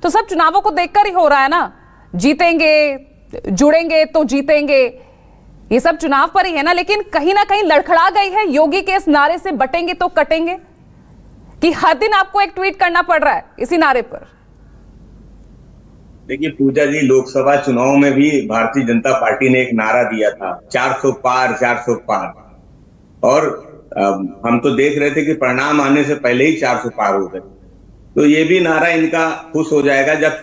तो सब चुनावों को देखकर ही हो रहा है ना, जीतेंगे, जुड़ेंगे तो जीतेंगे, ये सब चुनाव पर ही है ना। लेकिन कहीं ना कहीं लड़खड़ा गई है योगी के इस नारे से, बटेंगे तो कटेंगे, कि हर दिन आपको एक ट्वीट करना पड़ रहा है इसी नारे पर। देखिए पूजा जी, लोकसभा चुनाव में भी भारतीय जनता पार्टी ने एक नारा दिया था, 400 पार 400 पार, और हम तो देख रहे थे कि परिणाम आने से पहले ही 400 पार हो गए। तो ये भी नारा इनका खुश हो जाएगा जब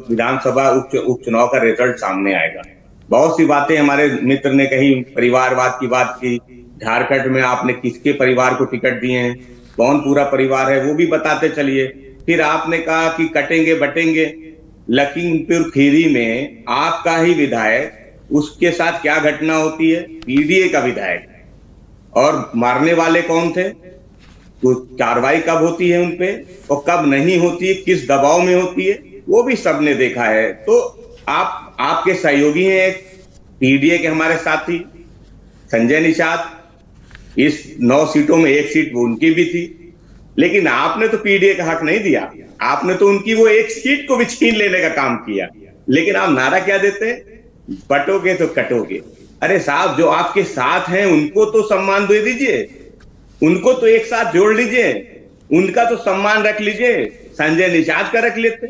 विधानसभा उपचुनाव का रिजल्ट सामने आएगा। बहुत सी बातें हमारे मित्र ने कही, परिवारवाद की बात की, झारखंड में आपने किसके परिवार को टिकट दिए हैं, कौन पूरा परिवार है वो भी बताते चलिए। फिर आपने कहा कि कटेंगे बटेंगे, लखीमपुर खीरी में आपका ही विधायक, उसके साथ क्या घटना होती है, पीडीए का विधायक, और मारने वाले कौन थे, तो कार्रवाई कब होती है उनपे और कब नहीं होती है, किस दबाव में होती है, वो भी सबने देखा है। तो आपके सहयोगी हैं पीडीए के हमारे साथी संजय निषाद, इस 9 सीटों में 1 सीट वो उनकी भी थी, लेकिन आपने तो पीडीए का हक नहीं दिया, आपने तो उनकी वो 1 सीट को भी छीन लेने का काम किया। लेकिन आप नारा क्या देते, बटोगे तो कटोगे। अरे साहब, जो आपके साथ हैं उनको तो सम्मान दे दीजिए, उनको तो एक साथ जोड़ लीजिए, उनका तो सम्मान रख लीजिए। संजय निषाद का रख लेते,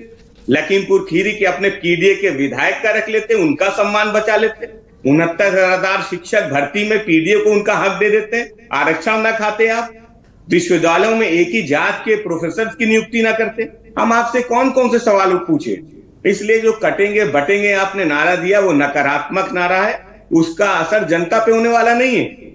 लखीमपुर खीरी के अपने पीडीए के विधायक का रख लेते, उनका सम्मान बचा लेते। 69,000 शिक्षक भर्ती में पीडीए को उनका हक दे देते, आरक्षण ना खाते आप, विश्वविद्यालयों में एक ही जात के प्रोफेसर की नियुक्ति ना करते। हम आपसे कौन कौन से सवाल पूछे। इसलिए जो कटेंगे बटेंगे आपने नारा दिया, वो नकारात्मक नारा है, उसका असर जनता पे होने वाला नहीं है।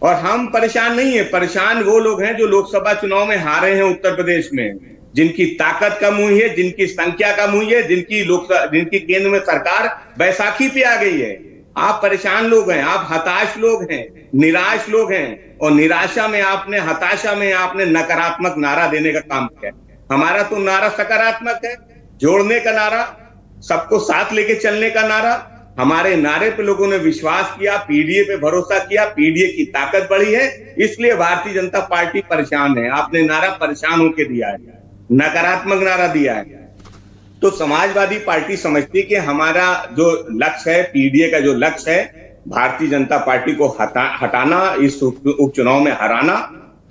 और हम परेशान नहीं है, परेशान वो लोग हैं जो लोकसभा चुनाव में हारे हैं उत्तर प्रदेश में, जिनकी ताकत कम हुई है, जिनकी संख्या कम हुई है, जिनकी केंद्र में सरकार बैसाखी पे आ गई है। आप परेशान लोग हैं, आप हताश लोग हैं, निराश लोग हैं, और निराशा में आपने, हताशा में आपने नकारात्मक नारा देने का काम किया। हमारा तो नारा सकारात्मक है, जोड़ने का नारा, सबको साथ लेके चलने का नारा। हमारे नारे पे लोगों ने विश्वास किया, पीडीए पे भरोसा किया, पीडीए की ताकत बढ़ी है, इसलिए भारतीय जनता पार्टी परेशान है। आपने नारा परेशान होकर दिया है, नकारात्मक नारा दिया है। तो समाजवादी पार्टी समझती कि हमारा जो लक्ष्य है, पीडीए का जो लक्ष्य है, भारतीय जनता पार्टी को हटाना, इस उपचुनाव में हराना,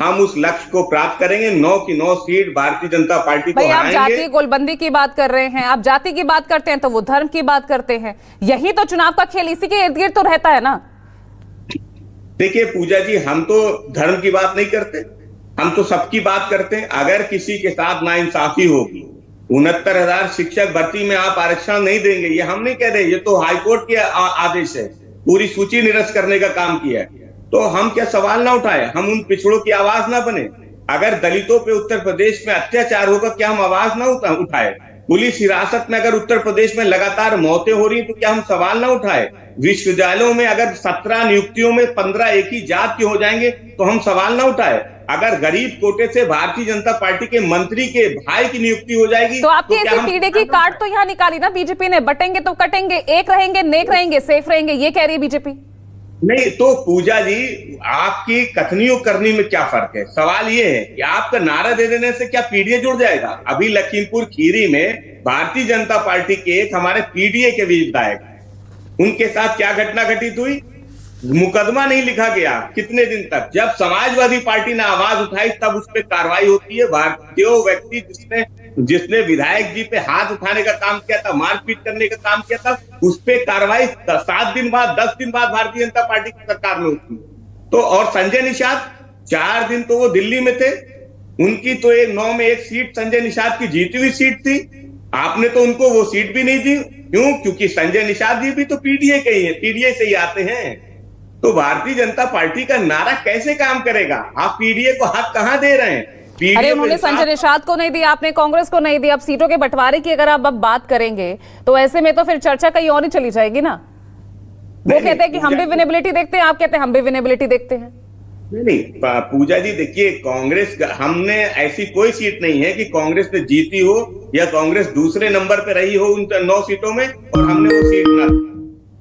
हम उस लक्ष्य को प्राप्त करेंगे। 9 की 9 सीट भारतीय जनता पार्टी को हराएंगे। आप जाति गोलबंदी की बात कर रहे हैं, आप जाति की बात करते हैं तो वो धर्म की बात करते हैं। यही तो चुनाव का खेल इसी के इर्द गिर्द तो रहता है ना। देखिए पूजा जी, हम तो धर्म की बात नहीं करते, हम तो सबकी बात करते हैं। अगर किसी के साथ नाइंसाफी होगी, 69,000 शिक्षक भर्ती में आप आरक्षण नहीं देंगे, ये हम नहीं कह रहे, ये तो हाईकोर्ट के आदेश है, पूरी सूची निरस्त करने का काम किया है। तो हम क्या सवाल ना उठाए, हम उन पिछड़ों की आवाज ना बने। अगर दलितों पे उत्तर प्रदेश में अत्याचार होगा, क्या हम आवाज ना उठाए? पुलिस हिरासत में अगर उत्तर प्रदेश में लगातार मौतें हो रही हैं, तो क्या हम सवाल ना उठाए? विश्वविद्यालयों में अगर 17 नियुक्तियों में 15 एक ही जात के हो जाएंगे, तो हम सवाल ना उठाए? अगर गरीब कोटे से भारतीय जनता पार्टी के मंत्री के भाई की नियुक्ति हो जाएगी, तो आपकी ऐसी पीढ़ी की कार्ड तो यहाँ निकाली ना बीजेपी ने, बटेंगे तो कटेंगे, एक रहेंगे, नेक रहेंगे, सेफ रहेंगे, ये कह रही है बीजेपी। नहीं तो पूजा जी, आपकी कथनियों करनी में क्या फर्क है? सवाल ये है कि आपका नारा दे देने से क्या पीडीए जुड़ जाएगा? अभी लखीमपुर खीरी में भारतीय जनता पार्टी के एक हमारे पीडीए के विधायक, उनके साथ क्या घटना घटित हुई, मुकदमा नहीं लिखा गया कितने दिन तक। जब समाजवादी पार्टी ने आवाज उठाई तब उस पर कार्रवाई होती है। जो व्यक्ति जिसने विधायक जी पे हाथ उठाने का काम किया था, मारपीट करने का काम किया था, उस पर कार्रवाई 7 दिन बाद, 10 दिन बाद भारतीय जनता पार्टी की सरकार में होती। तो और संजय निषाद 4 दिन तो वो दिल्ली में थे, उनकी तो 9 में 1 सीट संजय निषाद की जीती हुई सीट थी, आपने तो उनको वो सीट भी नहीं दी। क्यों? क्योंकि संजय निषाद जी भी तो पीडीए के ही है, पीडीए से ही आते हैं। तो भारतीय जनता पार्टी का नारा कैसे काम करेगा? आप पीडीए को हक कहां दे रहे हैं? अरे उन्होंने संजय निषाद को नहीं दी, आपने कांग्रेस को नहीं दी। अब सीटों के बंटवारे की अगर आप अब बात करेंगे तो ऐसे में तो फिर चर्चा कहीं और ही चली जाएगी ना। वो कहते हैं कि हम भी विनेबिलिटी देखते हैं, आप कहते हैं हम भी विनेबिलिटी देखते हैं। नहीं पूजा जी, देखिए कांग्रेस, हमने ऐसी कोई सीट नहीं है कि कांग्रेस ने जीती हो या कांग्रेस दूसरे नंबर पे रही हो उन 9 सीटों में और हमने वो सीट ना